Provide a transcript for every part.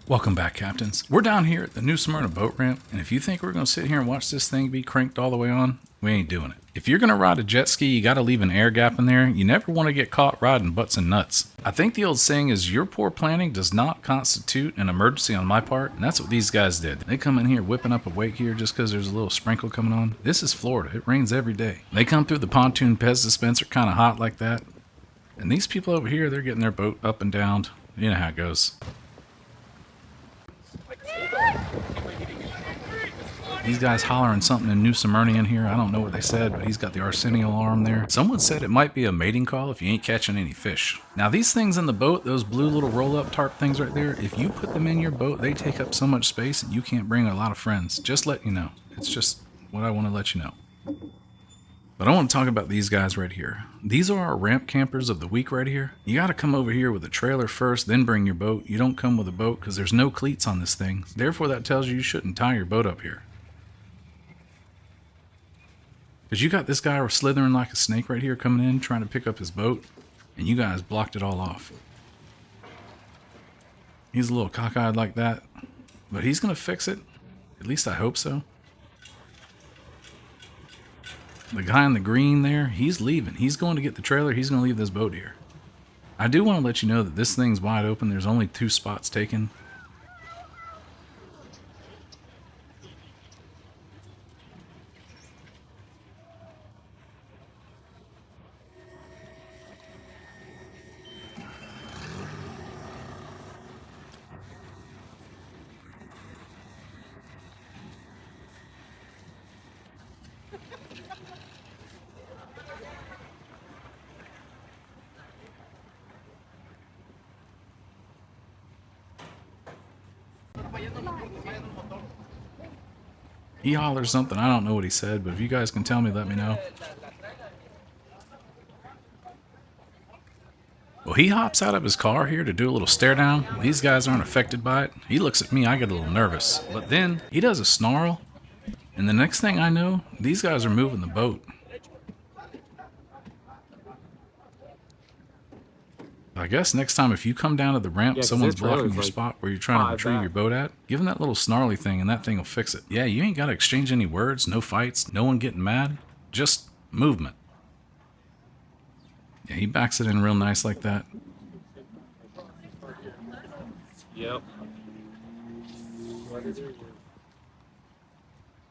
Welcome back, captains. We're down here at the new Smyrna Boat Ramp, and if you think we're going to sit here and watch this thing be cranked all the way on, we ain't doing it. If you're going to ride a jet ski, you got to leave an air gap in there. You never want to get caught riding butts and nuts. I think the old saying is your poor planning does not constitute an emergency on my part, and that's what these guys did. They come in here whipping up a wake here just because there's a little sprinkle coming on. This is Florida. It rains every day. They come through the Pontoon Pez dispenser kind of hot like that, and these people over here, they're getting their boat up and down. You know how it goes. These guys hollering something in New Smyrna in here. I don't know what they said, but he's got the Arsenio alarm there. Someone said it might be a mating call if you ain't catching any fish. Now these things in the boat, those blue little roll-up tarp things right there, if you put them in your boat, they take up so much space and you can't bring a lot of friends. Just let you know. It's just what I want to let you know. But I want to talk about these guys right here. These are our ramp campers of the week right here. You got to come over here with a trailer first, then bring your boat. You don't come with a boat because there's no cleats on this thing. Therefore, that tells you shouldn't tie your boat up here. Because you got this guy slithering like a snake right here coming in, trying to pick up his boat, and you guys blocked it all off. He's a little cockeyed like that, but he's going to fix it. At least I hope so. The guy in the green there, he's leaving. He's going to get the trailer. He's going to leave this boat here. I do want to let you know that this thing's wide open. There's only 2 spots taken. He hollers something. I don't know what he said, but if you guys can tell me, let me know. Well, he hops out of his car here to do a little stare down. These guys aren't affected by it. He looks at me, I get a little nervous. But then he does a snarl, and the next thing I know, these guys are moving the boat. I guess next time if you come down to the ramp, someone's blocking your spot where you're trying to retrieve your boat at, give them that little snarly thing and that thing will fix it. Yeah, you ain't got to exchange any words, no fights, no one getting mad, just movement. Yeah, he backs it in real nice like that. Yep.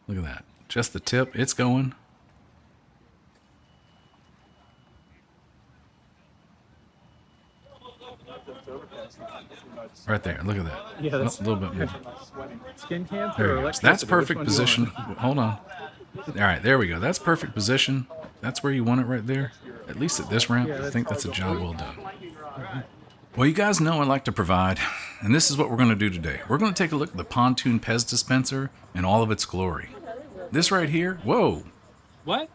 Look at that. Just the tip, it's going. Right there, look at that. Yeah, that's a little bit more. Skin cancer. There we go. So that's perfect position. Hold on. All right, there we go. That's perfect position. That's where you want it right there. At least at this ramp, I think that's a job well done. Well, you guys know I like to provide, and this is what we're going to do today. We're going to take a look at the Pontoon Pez dispenser in all of its glory. This right here, whoa. What?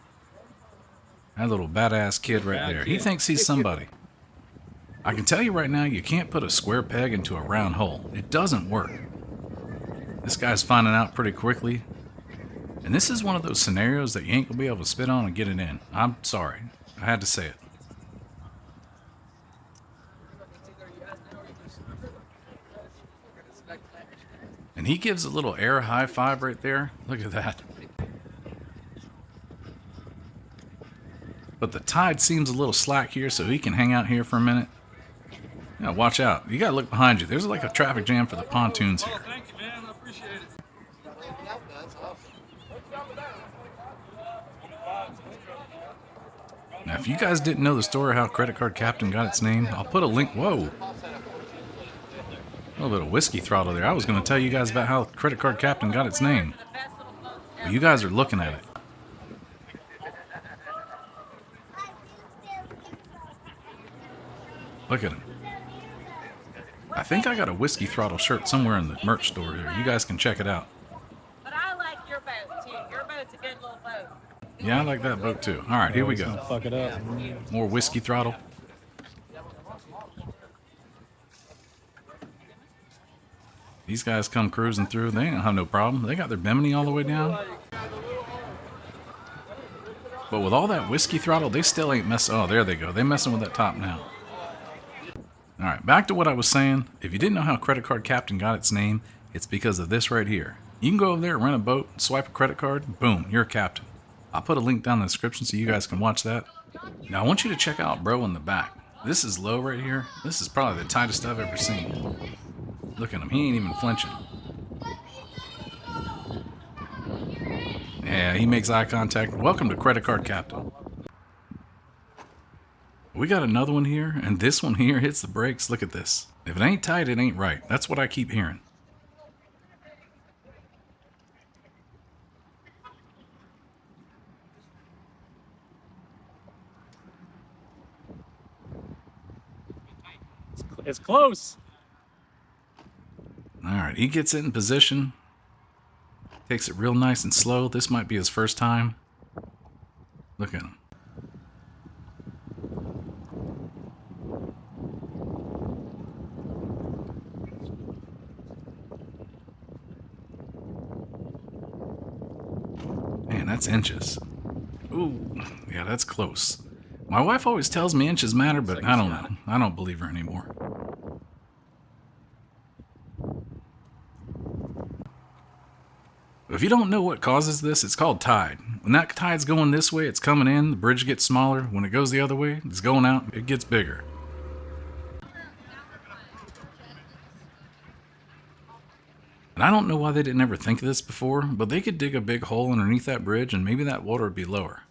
That little badass kid right there. He thinks he's somebody. I can tell you right now, you can't put a square peg into a round hole. It doesn't work. This guy's finding out pretty quickly. And this is one of those scenarios that you ain't going to be able to spit on and get it in. I'm sorry. I had to say it. And he gives a little air high five right there. Look at that. But the tide seems a little slack here, so he can hang out here for a minute. Now, watch out. You gotta look behind you. There's like a traffic jam for the pontoons here. Thank you, man. I appreciate it. Now, if you guys didn't know the story how Credit Card Captain got its name, I'll put a link. Whoa. A little bit of whiskey throttle there. I was going to tell you guys about how Credit Card Captain got its name. Well, you guys are looking at it. Look at him. I think I got a whiskey throttle shirt somewhere in the merch store here. You guys can check it out. But I like your boat too. Your boat's a good little boat. Yeah, I like that boat too. All right, here we go. Fuck it up. More whiskey throttle. These guys come cruising through. They don't have no problem. They got their bimini all the way down. But with all that whiskey throttle, they still ain't messing. Oh, there they go. They messing with that top now. All right, Alright, back to what I was saying. If you didn't know how Credit Card Captain got its name, it's because of this right here. You can go over there, rent a boat, swipe a credit card, boom, you're a captain. I'll put a link down in the description so you guys can watch that. Now I want you to check out bro in the back. This is low right here. This is probably the tightest I've ever seen. Look at him, he ain't even flinching. Yeah, he makes eye contact. Welcome to Credit Card Captain. We got another one here, and this one here hits the brakes. Look at this. If it ain't tight, it ain't right. That's what I keep hearing. It's close. Alright, he gets it in position. Takes it real nice and slow. This might be his first time. Look at him. Man, that's inches. Ooh, yeah, that's close. My wife always tells me inches matter, but I don't know. I don't believe her anymore. If you don't know what causes this, it's called tide. When that tide's going this way, it's coming in, the bridge gets smaller. When it goes the other way, it's going out, it gets bigger. And I don't know why they didn't ever think of this before, but they could dig a big hole underneath that bridge and maybe that water would be lower.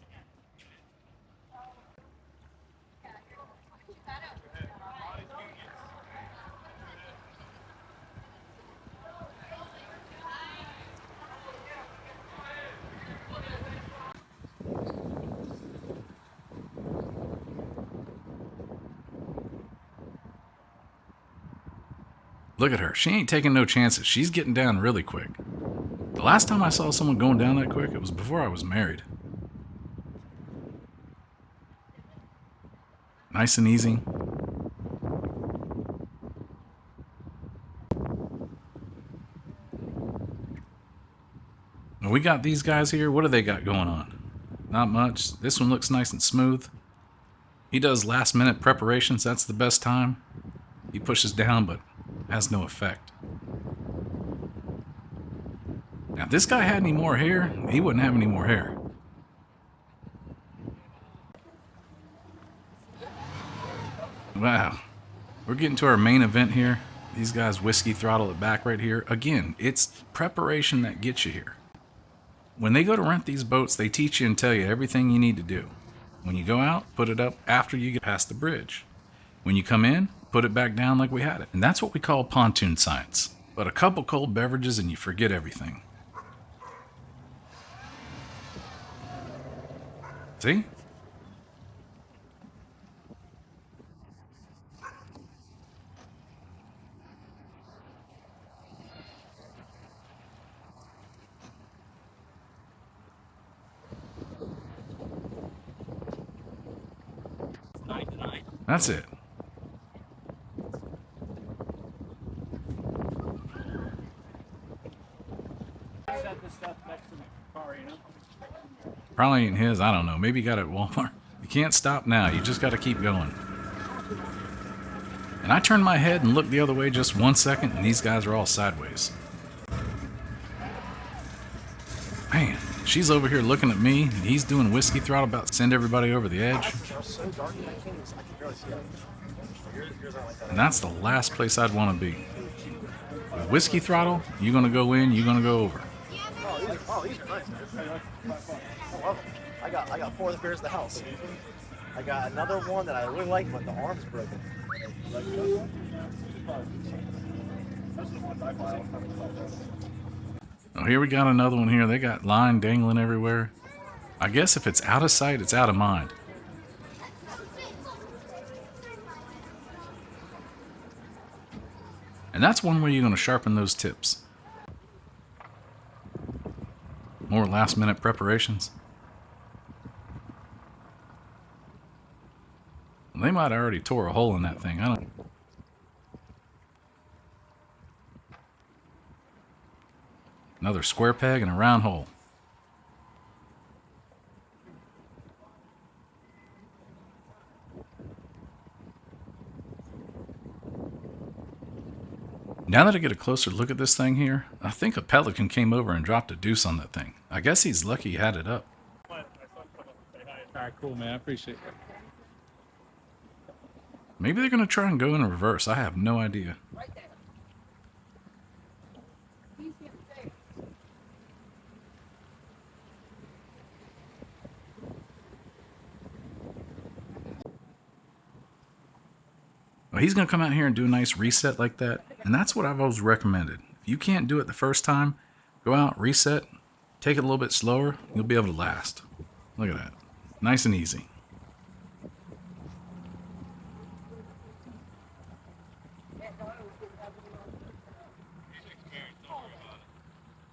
Look at her. She ain't taking no chances. She's getting down really quick. The last time I saw someone going down that quick, it was before I was married. Nice and easy. We got these guys here. What do they got going on? Not much. This one looks nice and smooth. He does last minute preparations. That's the best time. He pushes down, but has no effect. Now, if this guy had any more hair, he wouldn't have any more hair. Wow. We're getting to our main event here. These guys whiskey throttle it back right here. Again, it's preparation that gets you here. When they go to rent these boats, they teach you and tell you everything you need to do. When you go out, put it up after you get past the bridge. When you come in, put it back down like we had it. And that's what we call pontoon science. But a couple cold beverages and you forget everything. See? That's it. Probably ain't his, I don't know. Maybe he got it at Walmart. You can't stop now, you just gotta keep going. And I turned my head and looked the other way just 1 second, and these guys are all sideways. Man, she's over here looking at me, and he's doing whiskey throttle about to send everybody over the edge. And that's the last place I'd want to be. With whiskey throttle, you're gonna go in, you're gonna go over. Oh, these are nice. I love them. I got 4 of the pairs in the house. I got another one that I really like, but the arm's broken. Oh, here we got another one here. They got line dangling everywhere. I guess if it's out of sight, it's out of mind. And that's one way you're going to sharpen those tips. More last minute preparations. They might have already tore a hole in that thing. I don't. Another square peg and a round hole. Now that I get a closer look at this thing here, I think a pelican came over and dropped a deuce on that thing. I guess he's lucky he had it up. All right, cool, man. I appreciate it. Maybe they're going to try and go in reverse. I have no idea. Well, he's going to come out here and do a nice reset like that. And that's what I've always recommended. If you can't do it the first time, go out, reset, take it a little bit slower. You'll be able to last. Look at that. Nice and easy.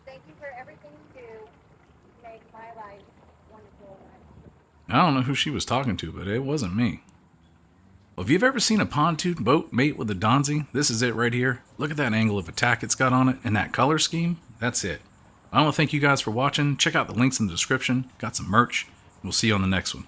Thank you for everything you do to make my life wonderful. I don't know who she was talking to, but it wasn't me. Well, if you've ever seen a pontoon boat mate with a Donzi, this is it right here. Look at that angle of attack it's got on it, and that color scheme. That's it. I want to thank you guys for watching. Check out the links in the description. Got some merch. We'll see you on the next one.